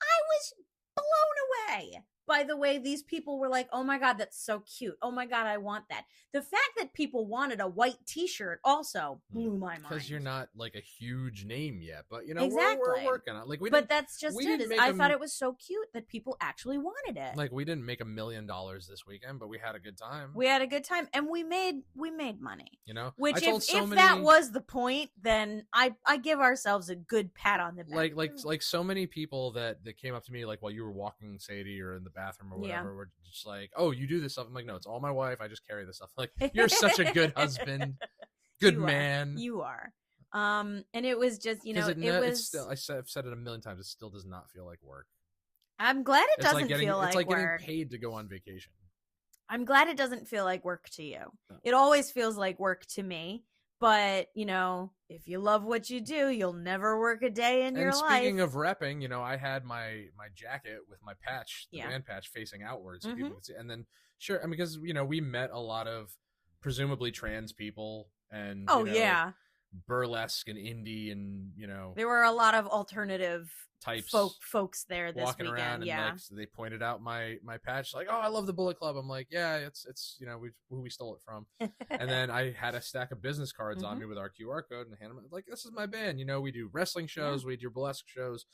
I was blown away by the way these people were like, oh my God, that's so cute. Oh my God, I want that. The fact that people wanted a white t-shirt also blew my mind. Because you're not like a huge name yet, but you know, we're working on it. Like, but that's just it. I thought it was so cute that people actually wanted it. Like, we didn't make $1 million this weekend, but we had a good time. We had a good time, and we made money. You know, which if that was the point, then I give ourselves a good pat on the back. Like so many people that came up to me like while you were walking Sadie or in the bathroom or whatever, were just like, "Oh, you do this stuff." I'm like, "No, it's all my wife. I just carry this stuff." Like, you're such a good husband, good man. You are. And it was just, you know, it was still. I've said it a million times. It still does not feel like work. I'm glad it doesn't feel like work. It's like getting paid to go on vacation. I'm glad it doesn't feel like work to you. It always feels like work to me. But, you know, if you love what you do, you'll never work a day in your life. And speaking of repping, you know, I had my jacket with my patch, the band patch, facing outwards so people could see. And then, sure, I mean, because, you know, we met a lot of presumably trans people and, burlesque and indie and, you know. There were a lot of alternative types folks there this walking weekend. Around and like, so they pointed out my patch, like, oh, I love the Bullet Club. I'm like, yeah, it's you know, who we stole it from. And then I had a stack of business cards on me with our QR code and hand them like, this is my band. You know, we do wrestling shows, we do burlesque shows.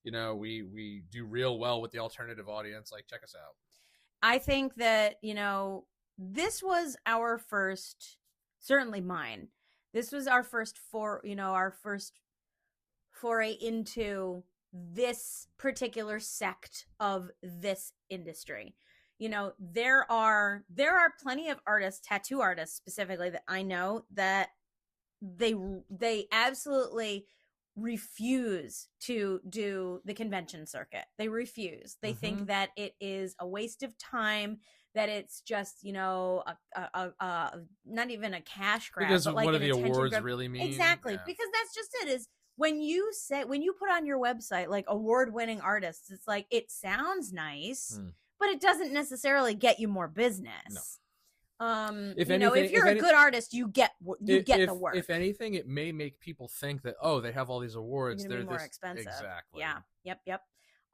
You know, we do real well with the alternative audience. Like, check us out. I think that, you know, this was our first, certainly mine. This was our first foray into this particular sect of this industry. You know, there are plenty of artists, tattoo artists specifically, that I know that they absolutely refuse to do the convention circuit. They refuse. They think that it is a waste of time, that it's just, you know, a not even a cash grab, because but like what an do the awards grab. really mean? Exactly. Because that's just it. Is when you put on your website like award-winning artists, it's like, it sounds nice, but it doesn't necessarily get you more business. No. If you're a good artist, you get the work. If anything, it may make people think that, oh, they have all these awards, they're more expensive. Exactly. Yeah. Yep.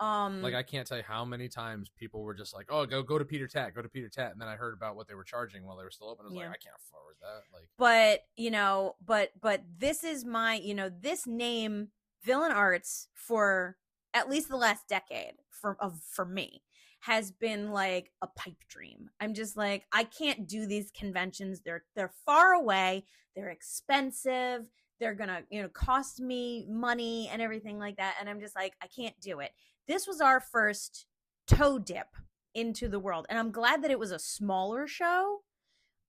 Like, I can't tell you how many times people were just like, oh, go to Peter Tat, and then I heard about what they were charging while they were still open. I was like, I can't afford that. Like, but you know, but this is my, you know, this name, Villain Arts, for at least the last decade for me, has been like a pipe dream. I'm just like, I can't do these conventions. They're far away. They're expensive. They're gonna, you know, cost me money and everything like that. And I'm just like, I can't do it. This was our first toe dip into the world, and I'm glad that it was a smaller show.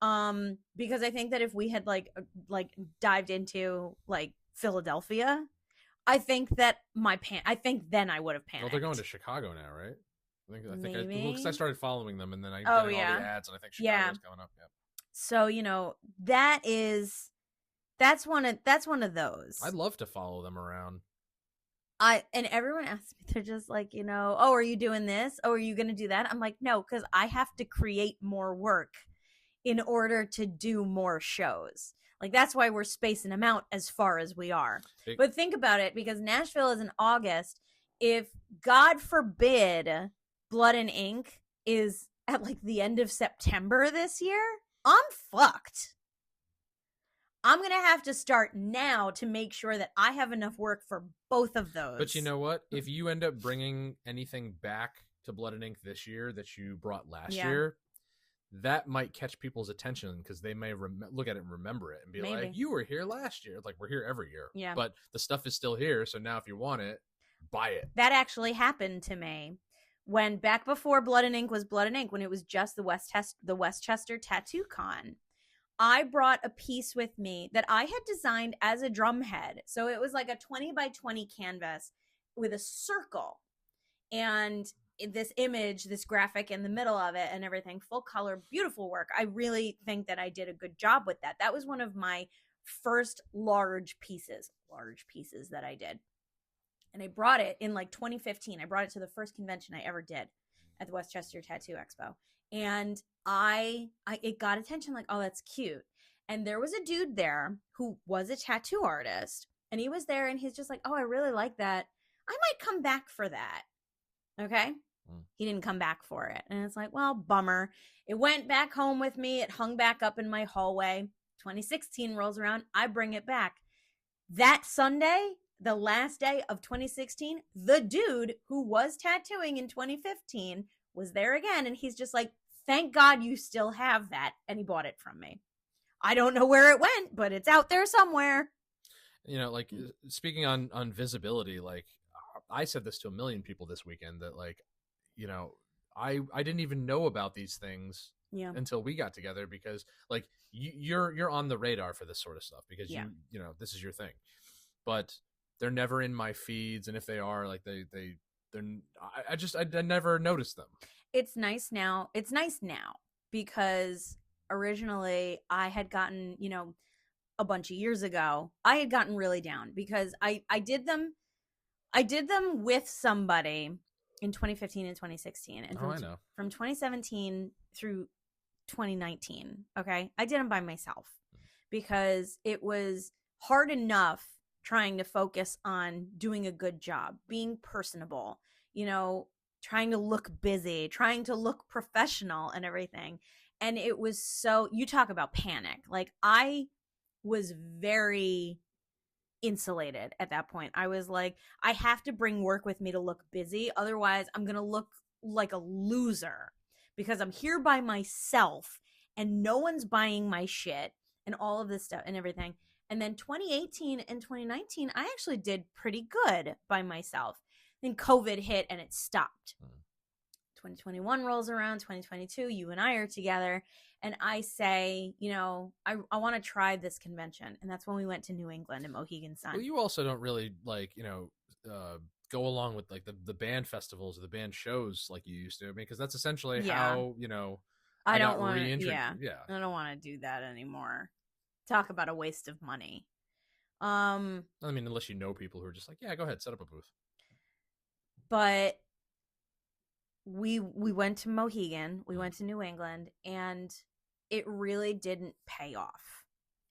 Because I think that if we had like dived into like Philadelphia, I think then I would have panicked. Well, they're going to Chicago now, right? I think because I started following them, and then I did all the ads, and I think Chicago's coming up. Yeah. So, you know, that's one of those. I'd love to follow them around. And everyone asks me, they're just like, you know, oh, are you doing this? Oh, are you going to do that? I'm like, no, because I have to create more work in order to do more shows. Like, that's why we're spacing them out as far as we are. But think about it, because Nashville is in August. If, God forbid, Blood and Ink is at like the end of September this year, I'm fucked. I'm going to have to start now to make sure that I have enough work for both of those. But you know what? If you end up bringing anything back to Blood and Ink this year that you brought last year, that might catch people's attention, because they may look at it and remember it and be like, you were here last year. Like, we're here every year. Yeah. But the stuff is still here. So now if you want it, buy it. That actually happened to me when, back before Blood and Ink was Blood and Ink, when it was just the Westchester Tattoo Con. I brought a piece with me that I had designed as a drum head. So it was like a 20 by 20 canvas with a circle and this image, this graphic in the middle of it and everything, full color, beautiful work. I really think that I did a good job with that. That was one of my first large pieces that I did. And I brought it in like 2015. I brought it to the first convention I ever did at the Westchester Tattoo Expo. And it got attention, like, oh, that's cute. And there was a dude there who was a tattoo artist, and he was there, and he's just like, oh, I really like that. I might come back for that. Okay. He didn't come back for it. And it's like, well, bummer. It went back home with me. It hung back up in my hallway. 2016 rolls around. I bring it back. That Sunday, the last day of 2016, the dude who was tattooing in 2015 was there again. And he's just like, thank God you still have that. And he bought it from me. I don't know where it went, but it's out there somewhere. You know, like, speaking on visibility, like, I said this to a million people this weekend that, like, you know, I didn't even know about these things until we got together, because, like, you're on the radar for this sort of stuff, because you know, this is your thing, but they're never in my feeds. And if they are, like, I never noticed them. It's nice now. It's nice now, because originally I had gotten, you know, a bunch of years ago, I had gotten really down because I did them with somebody in 2015 and 2016. And from 2017 through 2019. Okay. I did them by myself because it was hard enough trying to focus on doing a good job, being personable, you know, trying to look busy, trying to look professional and everything. And it was so, you talk about panic. Like, I was very insulated at that point. I was like, I have to bring work with me to look busy. Otherwise, I'm going to look like a loser because I'm here by myself and no one's buying my shit and all of this stuff and everything. And then 2018 and 2019, I actually did pretty good by myself. Then COVID hit and it stopped. 2021 rolls around, 2022, you and I are together, and I say, I want to try this convention. And that's when we went to New England and Mohegan Sun. Well, you also don't really go along with like the band festivals or the band shows like you used to, because that's essentially how, I don't want to, I don't want to do that anymore. Talk about a waste of money. I mean, unless you know people who are just like, yeah, go ahead, set up a booth. But we went to Mohegan, we went to New England, and it really didn't pay off.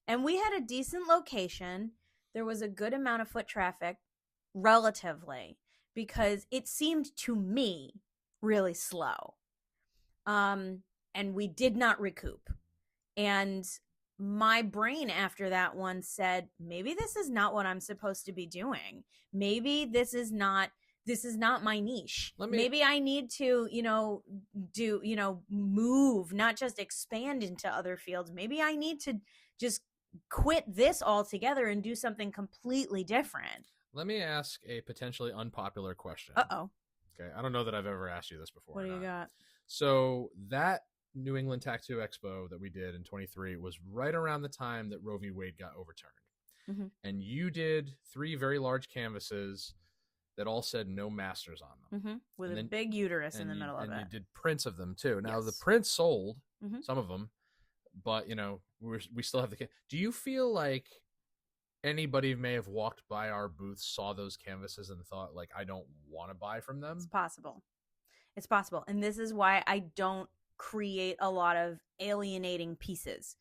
And we had a decent location. There was a good amount of foot traffic, relatively, because it seemed to me really slow. And we did not recoup. And my brain after that one said, maybe this is not what I'm supposed to be doing. Maybe this is not my niche. Maybe I need to, move, not just expand into other fields. Maybe I need to just quit this altogether and do something completely different. Let me ask a potentially unpopular question. Uh-oh. Okay. I don't know that I've ever asked you this before. What do you got? So that New England Tattoo Expo that we did in 23 was right around the time that Roe v. Wade got overturned. Mm-hmm. And you did 3 very large canvases that all said no masters on them. Mm-hmm. With a big uterus in the middle of it. And you did prints of them too. Now, the prints sold, some of them, but, we still have the... Do you feel like anybody may have walked by our booth, saw those canvases, and thought, like, I don't want to buy from them? It's possible. It's possible. And this is why I don't create a lot of alienating pieces.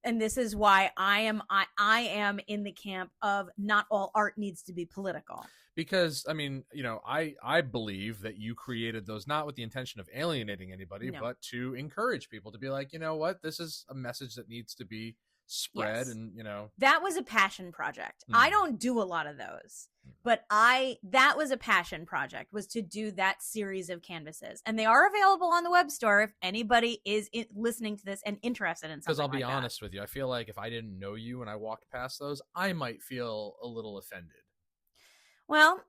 And this is why I am in the camp of not all art needs to be political. Because, I mean, I believe that you created those not with the intention of alienating anybody, but to encourage people to be like, you know what, this is a message that needs to be spread. Yes. And, that was a passion project. I don't do a lot of those, but that was a passion project, was to do that series of canvases. And they are available on the web store if anybody is listening to this and interested in something. Because I'll be honest with you, I feel like if I didn't know you and I walked past those, I might feel a little offended. Well,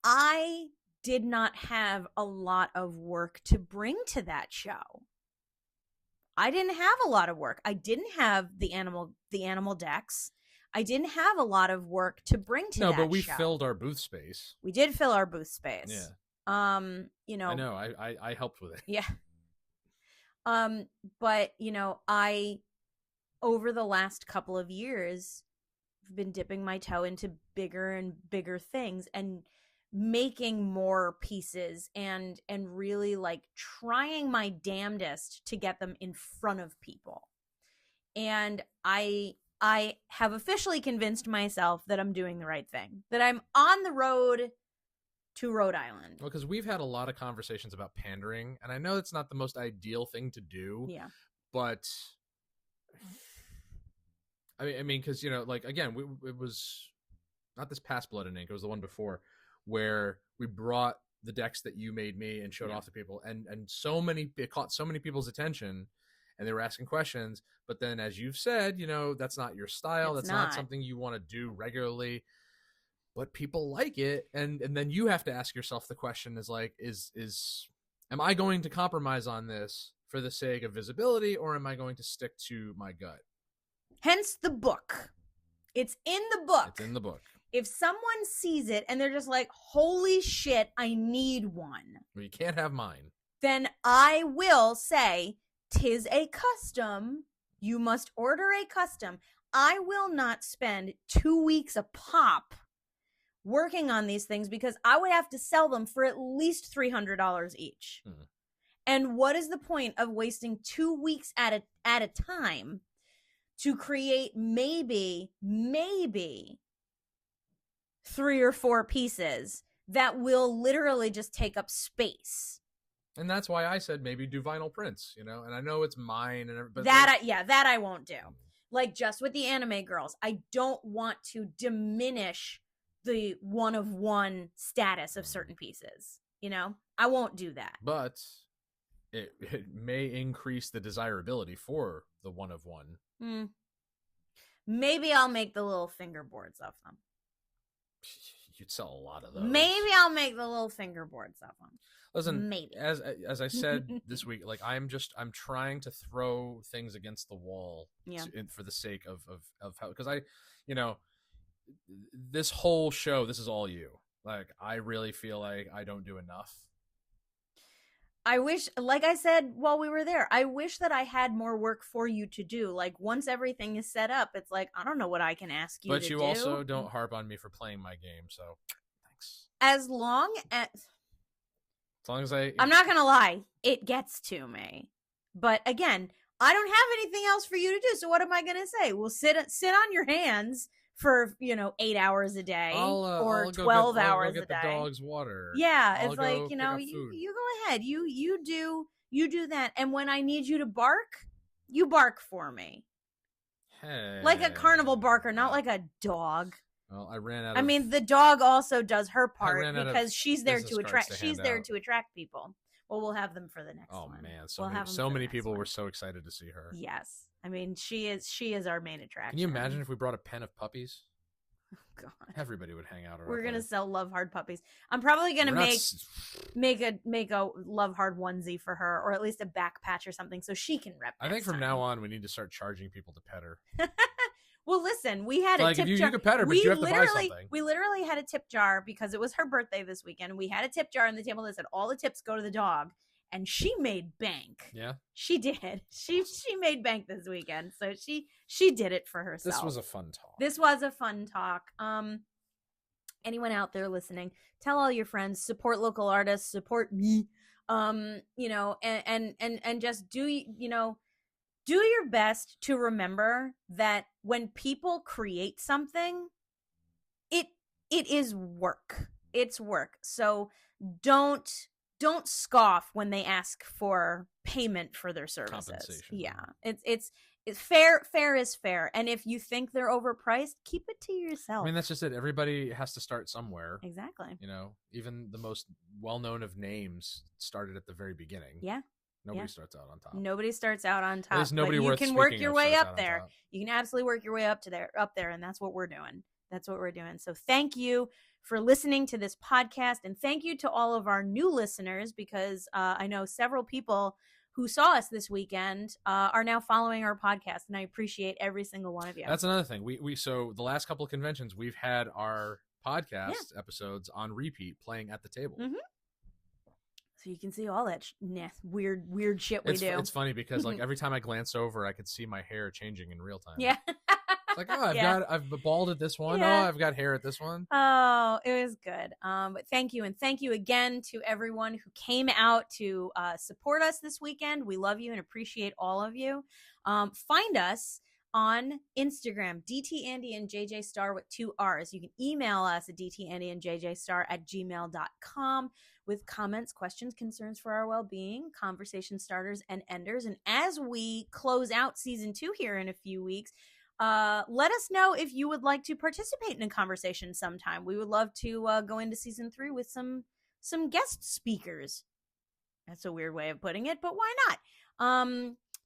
I did not have a lot of work to bring to that show. I didn't have a lot of work. I didn't have the animal decks. I didn't have a lot of work to bring to that show. No, but we filled our booth space. We did fill our booth space. Yeah. I know. I helped with it. Yeah. But I, over the last couple of years, have been dipping my toe into bigger and bigger things and making more pieces and really like trying my damnedest to get them in front of people. And I have officially convinced myself that I'm doing the right thing, that I'm on the road to Rhode Island. Well, because we've had a lot of conversations about pandering, and I know it's not the most ideal thing to do. Yeah. But I mean, because, again, it was not this past Blood and Ink, it was the one before, where we brought the decks that you made me and showed off to people, and it caught so many people's attention, and they were asking questions. But then, as you've said, that's not your style. That's not something you want to do regularly. But people like it, and then you have to ask yourself the question: am I going to compromise on this for the sake of visibility, or am I going to stick to my gut? Hence the book. It's in the book. It's in the book. If someone sees it and they're just like, holy shit, I need one. Well, you can't have mine. Then I will say, 'tis a custom. You must order a custom. I will not spend 2 weeks a pop working on these things, because I would have to sell them for at least $300 each. Hmm. And what is the point of wasting 2 weeks at a time to create maybe 3 or 4 pieces that will literally just take up space? And that's why I said maybe do vinyl prints, and I know it's mine and everything. That I won't do. Like just with the anime girls, I don't want to diminish the one-of-one status of certain pieces. I won't do that. But it may increase the desirability for the one-of-one. Maybe I'll make the little fingerboards of them. you'd sell a lot of those. Maybe I'll make the little fingerboard stuff one. Listen, maybe as I said this week, like I'm trying to throw things against the wall for the sake of how, because I, this whole show, this is all you. Like I really feel like I don't do enough. I wish, like I said while we were there, I wish that I had more work for you to do. Like once everything is set up, it's like I don't know what I can ask you to do. But you also don't harp on me for playing my game, so thanks. As long as I'm not gonna lie, it gets to me. But again, I don't have anything else for you to do. So what am I gonna say? We'll sit on your hands for 8 hours a day or 12 hours a day. The dog's water. Yeah, it's like you go ahead. You do that. And when I need you to bark, you bark for me. Hey. Like a carnival barker, not like a dog. Well, I ran out. I mean, the dog also does her part because she's there to attract. She's there to attract people. Well, we'll have them for the next one. Oh man, so many people were so excited to see her. Yes, I mean she is our main attraction. Can you imagine if we brought a pen of puppies? Oh, God, everybody would hang out. We're gonna sell Love Hard puppies. I'm probably gonna make a Love Hard onesie for her, or at least a back patch or something, so she can rep. I think from now on we need to start charging people to pet her. Well, listen, we had a tip jar. You could pet her, but you have to buy something. We literally had a tip jar because it was her birthday this weekend. We had a tip jar on the table that said all the tips go to the dog, and she made bank. Yeah, she did. She made bank this weekend, so she did it for herself. This was a fun talk. Anyone out there listening, tell all your friends, support local artists, support me. And just do your best to remember that when people create something, it is work. It's work. So don't scoff when they ask for payment for their services. Compensation. Yeah. It's fair. Fair is fair. And if you think they're overpriced, keep it to yourself. I mean, that's just it. Everybody has to start somewhere. Exactly. Even the most well-known of names started at the very beginning. Yeah. Nobody starts out on top. Nobody starts out on top. There's nobody worth. You can work your way up there. Top. You can absolutely work your way up there, and that's what we're doing. So thank you for listening to this podcast, and thank you to all of our new listeners because I know several people who saw us this weekend are now following our podcast, and I appreciate every single one of you. That's another thing. So the last couple of conventions we've had our podcast episodes on repeat playing at the table. Mm-hmm. So you can see all that weird shit we do. It's funny because like every time I glance over, I could see my hair changing in real time. Yeah. It's like, I've bald at this one. Yeah. Oh, I've got hair at this one. Oh, it was good. But thank you. And thank you again to everyone who came out to support us this weekend. We love you and appreciate all of you. Find us on Instagram, DT Andy and JJ Star with 2 R's. You can email us at dtandyandjjstar@gmail.com with comments, questions, concerns for our well-being, conversation starters, and enders. And as we close out season 2 here in a few weeks, let us know if you would like to participate in a conversation sometime. We would love to go into season 3 with some guest speakers. That's a weird way of putting it, but why not?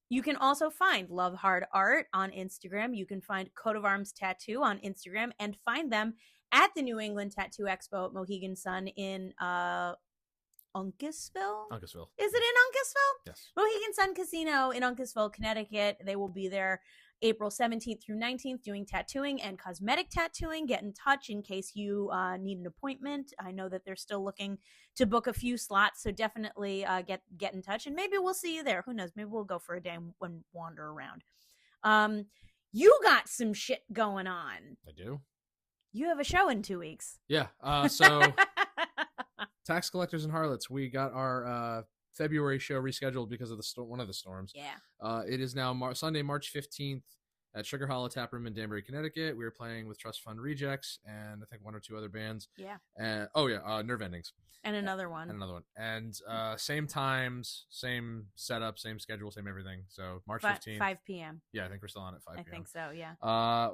You can also find Love Hard Art on Instagram. You can find Coat of Arms Tattoo on Instagram and find them at the New England Tattoo Expo at Mohegan Sun in Uncasville? Uncasville. Is it in Uncasville? Yes. Mohegan Sun Casino in Uncasville, Connecticut. They will be there April 17th through 19th doing tattooing and cosmetic tattooing. Get in touch in case you need an appointment. I know that they're still looking to book a few slots, so definitely get in touch, and maybe we'll see you there. Who knows? Maybe we'll go for a day and wander around. You got some shit going on. I do. You have a show in 2 weeks. Yeah. So Tax Collectors and Harlots, we got our February show rescheduled because of one of the storms. Yeah. It is now Sunday, March 15th at Sugar Hollow Tap Room in Danbury, Connecticut. We were playing with Trust Fund Rejects and I think 1 or 2 other bands. Yeah. And Nerve Endings. And another one. And same times, same setup, same schedule, same everything. So March 15th. 5 p.m. Yeah, I think we're still on at 5 p.m. I think so, yeah.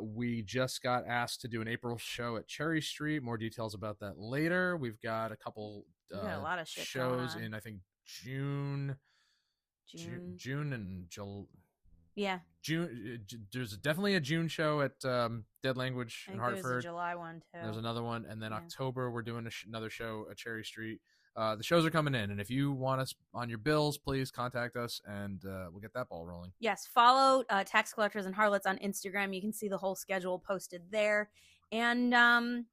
We just got asked to do an April show at Cherry Street. More details about that later. We've got a couple a lot of shit shows in, I think, June and July. Yeah. June. There's definitely a June show at Dead Language in Hartford. There's a July one too. There's another one, and then October we're doing another show at Cherry Street. The shows are coming in, and if you want us on your bills, please contact us, and we'll get that ball rolling. Yes, follow Tax Collectors and Harlots on Instagram. You can see the whole schedule posted there, and that's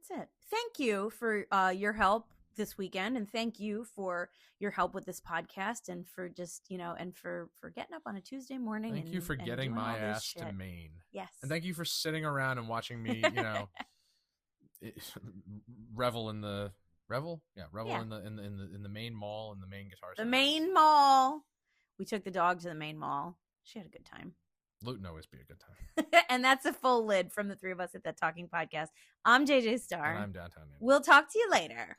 it. Thank you for your help this weekend, and thank you for your help with this podcast, and for just and for getting up on a Tuesday morning. Thank you for getting my ass to Maine. Yes, and thank you for sitting around and watching me, revel in the in the main mall and the main guitar center. The main mall. We took the dog to the main mall. She had a good time. Luton always be a good time. And that's a full lid from the three of us at That Talking Podcast. I'm JJ Starr. And I'm Downtown Man. We'll talk to you later.